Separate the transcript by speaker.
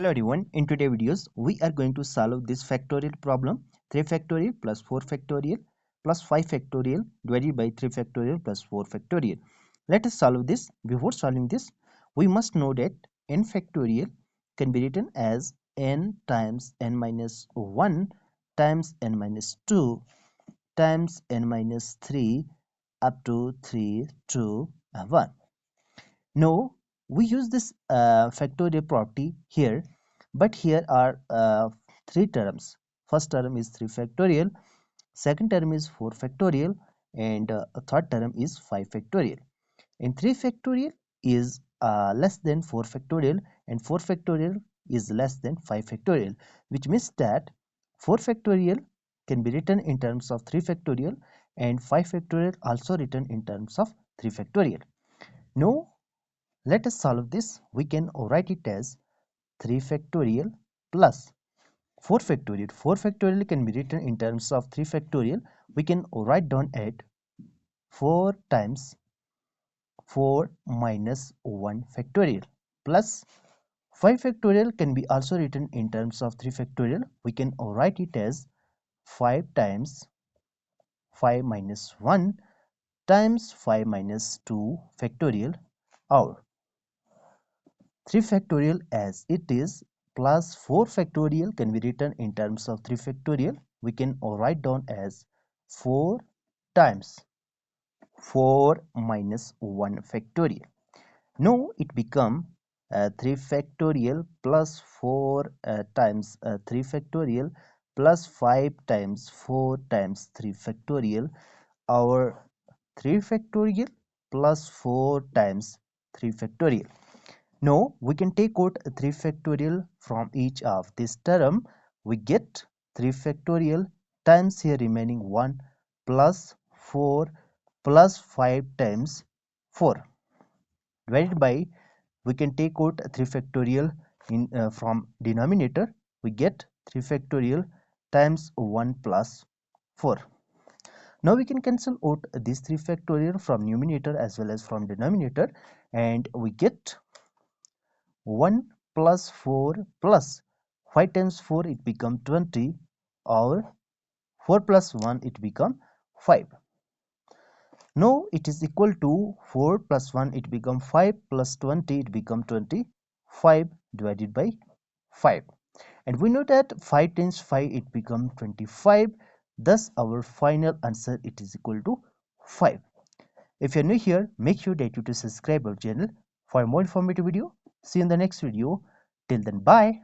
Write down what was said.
Speaker 1: Hello everyone, in today's videos we are going to solve this factorial problem 3 factorial plus 4 factorial plus 5 factorial divided by 3 factorial plus 4 factorial. Let us solve this. Before solving this, we must know that n factorial can be written as n times n minus 1 times n minus 2 times n minus 3 up to 3 to 1. No, we use this factorial property here, but here are three terms. First term is 3 factorial, second term is 4 factorial, and third term is 5 factorial. And 3 factorial is less than 4 factorial, and 4 factorial is less than 5 factorial, which means that 4 factorial can be written in terms of 3 factorial, and 5 factorial also written in terms of 3 factorial. Now, let us solve this. We can write it as 3 factorial plus 4 factorial. 4 factorial can be written in terms of 3 factorial. We can write down at 4 times 4 minus 1 factorial plus 5 factorial can be also written in terms of 3 factorial. We can write it as 5 times 5 minus 1 times 5 minus 2 factorial, or 3 factorial as it is plus 4 factorial can be written in terms of 3 factorial. We can write down as 4 times 4 minus 1 factorial. Now it become 3 factorial plus 4 times 3 factorial plus 5 times 4 times 3 factorial, or 3 factorial plus 4 times 3 factorial. Now we can take out 3 factorial from each of this term. We get 3 factorial times here remaining 1 plus 4 plus 5 times 4 divided by, we can take out 3 factorial in from denominator. We get 3 factorial times 1 plus 4. Now we can cancel out this 3 factorial from numerator as well as from denominator, and we get 1 plus 4 plus 5 times 4, it become 20, or 4 plus 1, it become 5. Now it is equal to 4 plus 1, it become 5, plus 20, it become 25 divided by 5. And we know that 5 times 5, it become 25. Thus our final answer, it is equal to 5. If you are new here, make sure that you to subscribe our channel for more informative video. See you in the next video. Till then, bye.